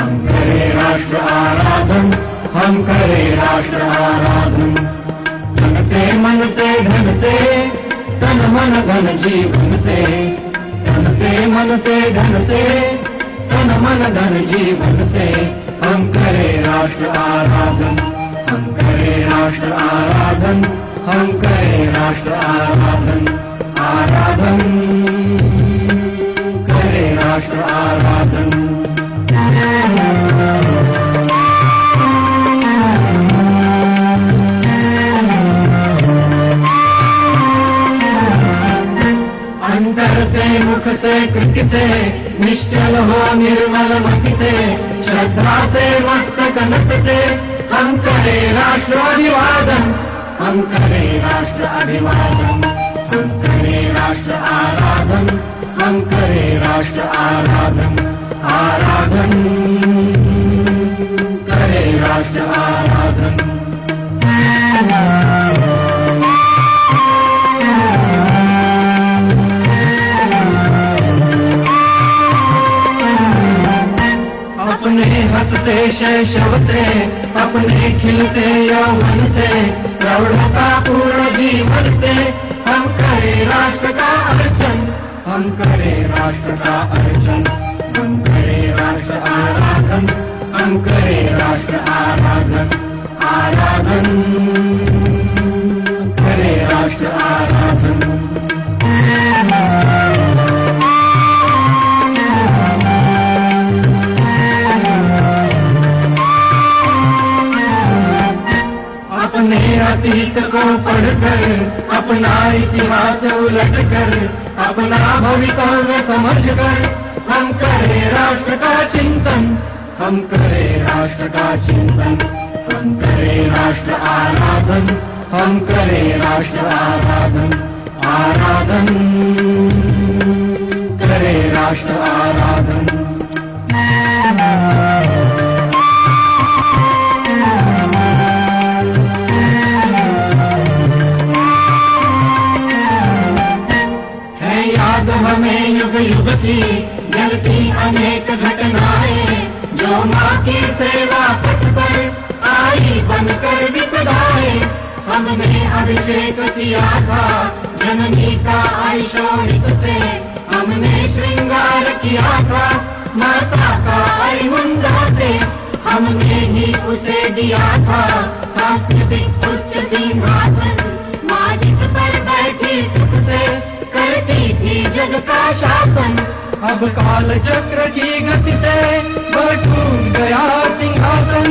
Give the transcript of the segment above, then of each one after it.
हम करें राष्ट्र आराधन, हम करें राष्ट्र आराधन। धन से मन से धन से तन मन धन जीवन से, धन से मन से धन से तन मन धन जीवन से हम करें राष्ट्र आराधन, हम करें राष्ट्र आराधन, हम करें राष्ट्र आराधन। आराधन करें राष्ट्र आराधन। अंतर से मुख से कृति से निश्चल हो निर्मल मति से, श्रद्धा से मस्तक नत से हम करें राष्ट्र अभिवादन, हम करें राष्ट्र अभिवादन। हम करें राष्ट्र आराधन, हम करें राष्ट्र आराधन। आराधन करें राष्ट्र आराधन। अपने हंसते शैशव से, अपने खिलते यौवन से, प्रौढ़ता पूर्ण जीवन से हम करें राष्ट्र का अर्चन, हम करें राष्ट्र का अर्चन। हम करें राष्ट्र आराधन, हम करें राष्ट्र आराधन। आराधन करें राष्ट्र आराधन। अपने अतीत को पढ़कर, अपना इतिहास उलटकर, अपना भविष्य समझकर हम करें राष्ट्र का चिंतन, हम करें राष्ट्र का चिंतन। हम करें राष्ट्र आराधन, हम करें राष्ट्र आराधन। आराधन करें राष्ट्र आराधन। याद हमें युग युग की जलती अनेक घटनाएं, जो माँ की सेवा पथ पर आई बनकर विपदाएं। हमने अभिषेक किया था जननी का अरिशोणित से, हमने श्रृंगार किया था माता का अरिमुंडा से, हमने ही उसे दिया था सांस्कृतिक उच्च सिंहासन। माँ जिस पर बैठी सुख से करती थी जग का शासन, अब काल चक्र की गति से वह टूट गया सिंहासन।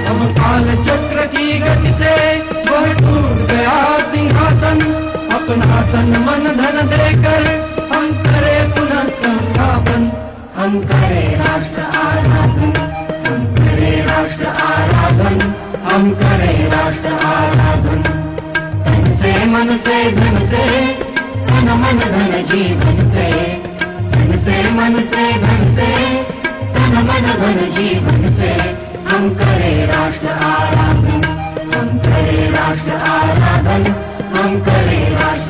अब काल चक्र की गति से वह टूट गया सिंहासन। अपना तन मन धन देकर हम करें पुनः संस्थापन, हम करें राष्ट्र आराधन, हम करें राष्ट्र आराधन, हम करें राष्ट्र आराधन। तन से मन से धन से तन मन धन जीवन से, तन से मन से धन से तन मन धन जीवन से हम करें राष्ट्र आराधन, हम करें राष्ट्र आराधन, हम करें राष्ट्र